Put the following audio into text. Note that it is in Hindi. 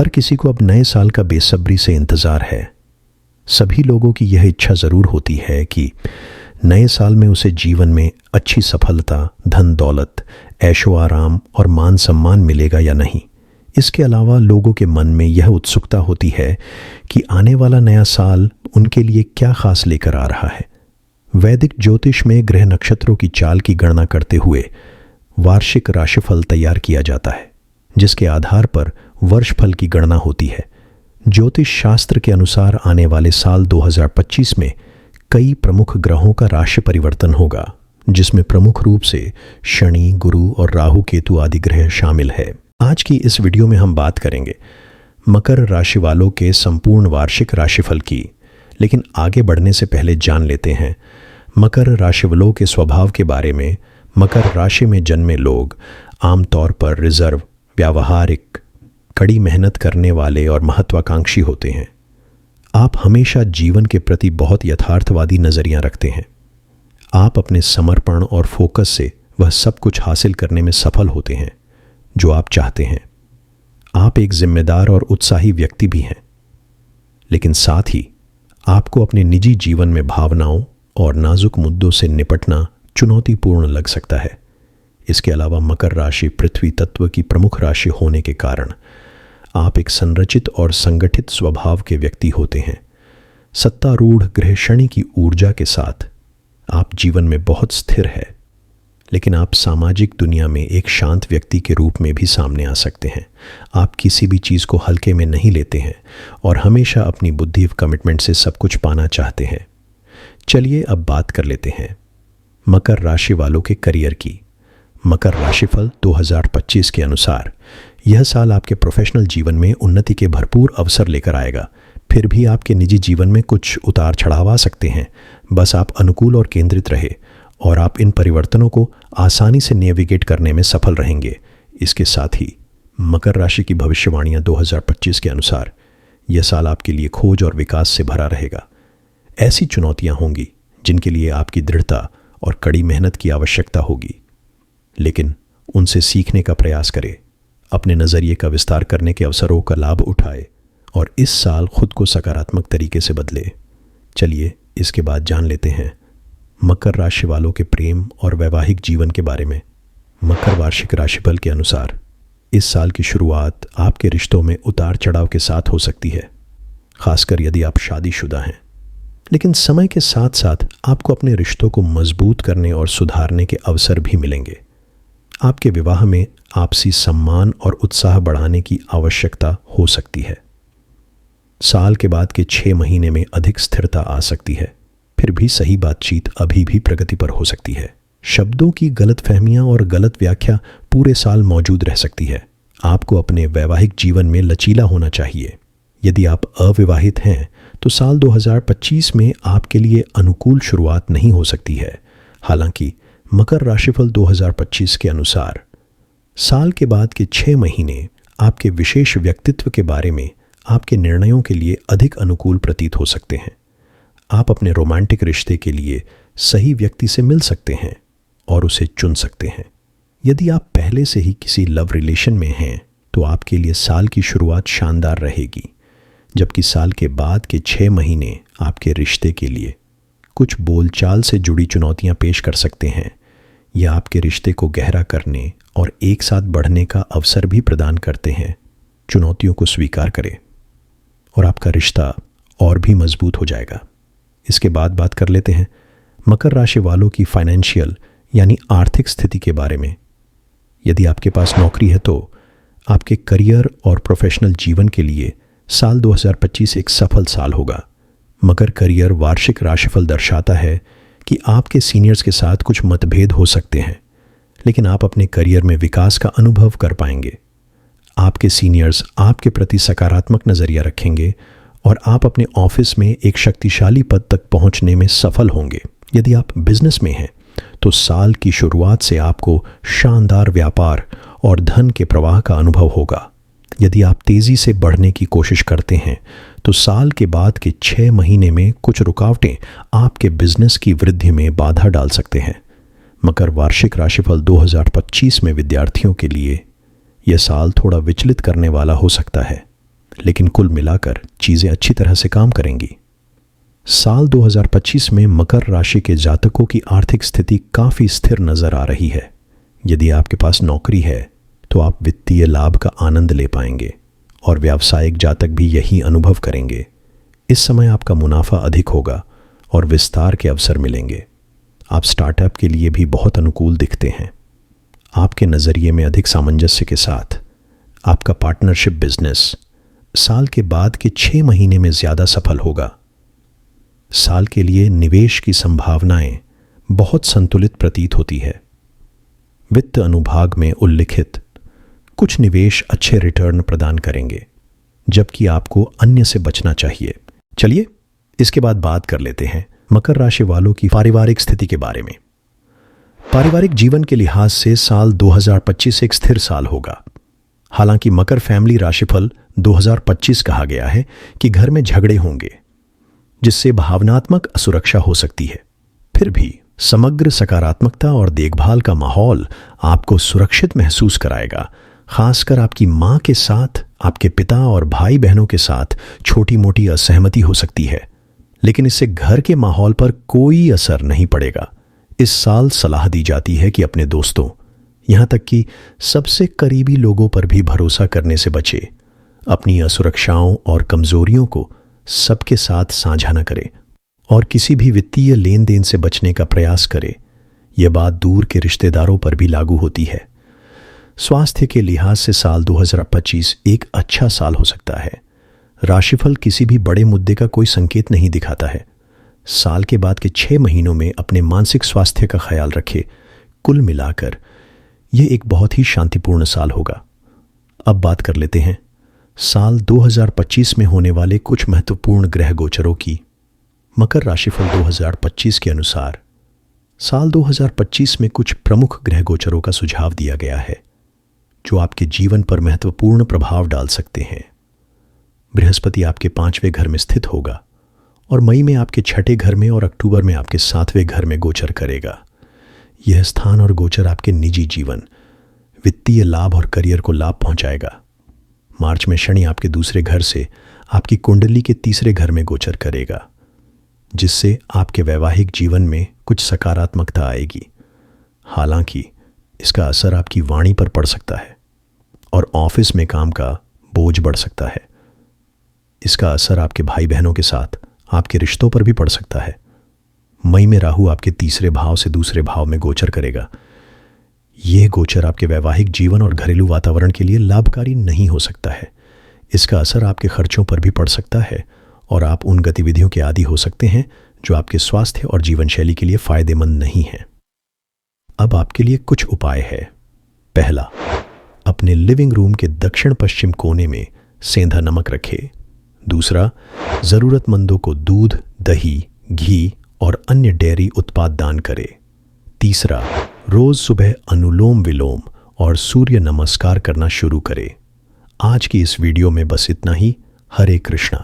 हर किसी को अब नए साल का बेसब्री से इंतज़ार है। सभी लोगों की यह इच्छा ज़रूर होती है कि नए साल में उसे जीवन में अच्छी सफलता, धन दौलत, ऐशो आराम और मान सम्मान मिलेगा या नहीं। इसके अलावा लोगों के मन में यह उत्सुकता होती है कि आने वाला नया साल उनके लिए क्या खास लेकर आ रहा है। वैदिक ज्योतिष में ग्रह नक्षत्रों की चाल की गणना करते हुए वार्षिक राशिफल तैयार किया जाता है, जिसके आधार पर वर्ष फल की गणना होती है। ज्योतिष शास्त्र के अनुसार आने वाले साल 2025 में कई प्रमुख ग्रहों का राशि परिवर्तन होगा, जिसमें प्रमुख रूप से शनि, गुरु और राहु केतु आदि ग्रह शामिल है। आज की इस वीडियो में हम बात करेंगे मकर राशि वालों के संपूर्ण वार्षिक राशिफल की। लेकिन आगे बढ़ने से पहले जान लेते हैं मकर राशि वालों के स्वभाव के बारे में। मकर राशि में जन्मे लोग आमतौर पर रिजर्व, व्यावहारिक, कड़ी मेहनत करने वाले और महत्वाकांक्षी होते हैं। आप हमेशा जीवन के प्रति बहुत यथार्थवादी नज़रिया रखते हैं। आप अपने समर्पण और फोकस से वह सब कुछ हासिल करने में सफल होते हैं जो आप चाहते हैं। आप एक जिम्मेदार और उत्साही व्यक्ति भी हैं, लेकिन साथ ही आपको अपने निजी जीवन में भावनाओं और नाजुक मुद्दों से निपटना चुनौतीपूर्ण लग सकता है। इसके अलावा मकर राशि पृथ्वी तत्व की प्रमुख राशि होने के कारण आप एक संरचित और संगठित स्वभाव के व्यक्ति होते हैं। सत्तारूढ़ ग्रह शनि की ऊर्जा के साथ आप जीवन में बहुत स्थिर है, लेकिन आप सामाजिक दुनिया में एक शांत व्यक्ति के रूप में भी सामने आ सकते हैं। आप किसी भी चीज़ को हल्के में नहीं लेते हैं और हमेशा अपनी बुद्धि और कमिटमेंट से सब कुछ पाना चाहते हैं। चलिए अब बात कर लेते हैं मकर राशि वालों के करियर की। मकर राशिफल 2025 के अनुसार यह साल आपके प्रोफेशनल जीवन में उन्नति के भरपूर अवसर लेकर आएगा। फिर भी आपके निजी जीवन में कुछ उतार चढ़ाव आ सकते हैं। बस आप अनुकूल और केंद्रित रहे और आप इन परिवर्तनों को आसानी से नेविगेट करने में सफल रहेंगे। इसके साथ ही मकर राशि की भविष्यवाणियां 2025 के अनुसार यह साल आपके लिए खोज और विकास से भरा रहेगा। ऐसी चुनौतियां होंगी जिनके लिए आपकी दृढ़ता और कड़ी मेहनत की आवश्यकता होगी, लेकिन उनसे सीखने का प्रयास करें। अपने नज़रिए का विस्तार करने के अवसरों का लाभ उठाए और इस साल खुद को सकारात्मक तरीके से बदले। चलिए इसके बाद जान लेते हैं मकर राशि वालों के प्रेम और वैवाहिक जीवन के बारे में। मकर वार्षिक राशिफल के अनुसार इस साल की शुरुआत आपके रिश्तों में उतार चढ़ाव के साथ हो सकती है, खासकर यदि आप शादीशुदा हैं। लेकिन समय के साथ साथ आपको अपने रिश्तों को मजबूत करने और सुधारने के अवसर भी मिलेंगे। आपके विवाह में आपसी सम्मान और उत्साह बढ़ाने की आवश्यकता हो सकती है। साल के बाद के 6 महीने में अधिक स्थिरता आ सकती है। फिर भी सही बातचीत अभी भी प्रगति पर हो सकती है। शब्दों की गलतफहमियां और गलत व्याख्या पूरे साल मौजूद रह सकती है। आपको अपने वैवाहिक जीवन में लचीला होना चाहिए। यदि आप अविवाहित हैं तो साल 2025 में आपके लिए अनुकूल शुरुआत नहीं हो सकती है। हालांकि मकर राशिफल 2025 के अनुसार साल के बाद के 6 महीने आपके विशेष व्यक्तित्व के बारे में आपके निर्णयों के लिए अधिक अनुकूल प्रतीत हो सकते हैं। आप अपने रोमांटिक रिश्ते के लिए सही व्यक्ति से मिल सकते हैं और उसे चुन सकते हैं। यदि आप पहले से ही किसी लव रिलेशन में हैं तो आपके लिए साल की शुरुआत शानदार रहेगी, जबकि साल के बाद के 6 महीने आपके रिश्ते के लिए कुछ बोलचाल से जुड़ी चुनौतियां पेश कर सकते हैं। यह आपके रिश्ते को गहरा करने और एक साथ बढ़ने का अवसर भी प्रदान करते हैं। चुनौतियों को स्वीकार करें और आपका रिश्ता और भी मजबूत हो जाएगा। इसके बाद बात कर लेते हैं मकर राशि वालों की फाइनेंशियल यानी आर्थिक स्थिति के बारे में। यदि आपके पास नौकरी है तो आपके करियर और प्रोफेशनल जीवन के लिए साल 2025 एक सफल साल होगा। मगर करियर वार्षिक राशिफल दर्शाता है कि आपके सीनियर्स के साथ कुछ मतभेद हो सकते हैं, लेकिन आप अपने करियर में विकास का अनुभव कर पाएंगे। आपके सीनियर्स आपके प्रति सकारात्मक नज़रिया रखेंगे और आप अपने ऑफिस में एक शक्तिशाली पद तक पहुंचने में सफल होंगे। यदि आप बिजनेस में हैं तो साल की शुरुआत से आपको शानदार व्यापार और धन के प्रवाह का अनुभव होगा। यदि आप तेज़ी से बढ़ने की कोशिश करते हैं तो साल के बाद के 6 महीने में कुछ रुकावटें आपके बिजनेस की वृद्धि में बाधा डाल सकते हैं। मकर वार्षिक राशिफल 2025 में विद्यार्थियों के लिए यह साल थोड़ा विचलित करने वाला हो सकता है। लेकिन कुल मिलाकर चीज़ें अच्छी तरह से काम करेंगी। साल 2025 में मकर राशि के जातकों की आर्थिक स्थिति काफ़ी स्थिर नज़र आ रही है। यदि आपके पास नौकरी है तो आप वित्तीय लाभ का आनंद ले पाएंगे और व्यावसायिक जातक भी यही अनुभव करेंगे। इस समय आपका मुनाफा अधिक होगा और विस्तार के अवसर मिलेंगे। आप स्टार्टअप के लिए भी बहुत अनुकूल दिखते हैं। आपके नज़रिए में अधिक सामंजस्य के साथ आपका पार्टनरशिप बिजनेस साल के बाद के 6 महीने में ज़्यादा सफल होगा। साल के लिए निवेश की संभावनाएं बहुत संतुलित प्रतीत होती है। वित्त अनुभाग में उल्लिखित कुछ निवेश अच्छे रिटर्न प्रदान करेंगे, जबकि आपको अन्य से बचना चाहिए। चलिए इसके बाद बात कर लेते हैं मकर राशि वालों की पारिवारिक स्थिति के बारे में। पारिवारिक जीवन के लिहाज से साल 2025 एक स्थिर साल होगा। हालांकि मकर फैमिली राशिफल 2025 कहा गया है कि घर में झगड़े होंगे, जिससे भावनात्मक असुरक्षा हो सकती है। फिर भी समग्र सकारात्मकता और देखभाल का माहौल आपको सुरक्षित महसूस कराएगा। खासकर आपकी मां के साथ, आपके पिता और भाई बहनों के साथ छोटी मोटी असहमति हो सकती है, लेकिन इससे घर के माहौल पर कोई असर नहीं पड़ेगा। इस साल सलाह दी जाती है कि अपने दोस्तों, यहां तक कि सबसे करीबी लोगों पर भी भरोसा करने से बचे। अपनी असुरक्षाओं और कमजोरियों को सबके साथ साझा न करें और किसी भी वित्तीय लेन देन से बचने का प्रयास करें। यह बात दूर के रिश्तेदारों पर भी लागू होती है। स्वास्थ्य के लिहाज से साल 2025 एक अच्छा साल हो सकता है। राशिफल किसी भी बड़े मुद्दे का कोई संकेत नहीं दिखाता है। साल के बाद के 6 महीनों में अपने मानसिक स्वास्थ्य का ख्याल रखें। कुल मिलाकर यह एक बहुत ही शांतिपूर्ण साल होगा। अब बात कर लेते हैं साल 2025 में होने वाले कुछ महत्वपूर्ण ग्रह गोचरों की। मकर राशिफल 2025 के अनुसार साल 2025 में कुछ प्रमुख ग्रह गोचरों का सुझाव दिया गया है, जो आपके जीवन पर महत्वपूर्ण प्रभाव डाल सकते हैं। बृहस्पति आपके 5वें घर में स्थित होगा और मई में आपके 6ठे घर में और अक्टूबर में आपके 7वें घर में गोचर करेगा। यह स्थान और गोचर आपके निजी जीवन, वित्तीय लाभ और करियर को लाभ पहुंचाएगा। मार्च में शनि आपके 2 घर से आपकी कुंडली के 3 घर में गोचर करेगा, जिससे आपके वैवाहिक जीवन में कुछ सकारात्मकता आएगी। हालांकि इसका असर आपकी वाणी पर पड़ सकता है और ऑफिस में काम का बोझ बढ़ सकता है। इसका असर आपके भाई बहनों के साथ आपके रिश्तों पर भी पड़ सकता है। मई में राहु आपके 3 भाव से 2 भाव में गोचर करेगा। यह गोचर आपके वैवाहिक जीवन और घरेलू वातावरण के लिए लाभकारी नहीं हो सकता है। इसका असर आपके खर्चों पर भी पड़ सकता है और आप उन गतिविधियों के आदी हो सकते हैं जो आपके स्वास्थ्य और जीवन शैली के लिए फायदेमंद नहीं हैं। अब आपके लिए कुछ उपाय है। पहला, अपने लिविंग रूम के दक्षिण पश्चिम कोने में सेंधा नमक रखें। दूसरा, जरूरतमंदों को दूध, दही, घी और अन्य डेयरी उत्पाद दान करें। तीसरा, रोज सुबह अनुलोम विलोम और सूर्य नमस्कार करना शुरू करें। आज की इस वीडियो में बस इतना ही। हरे कृष्णा।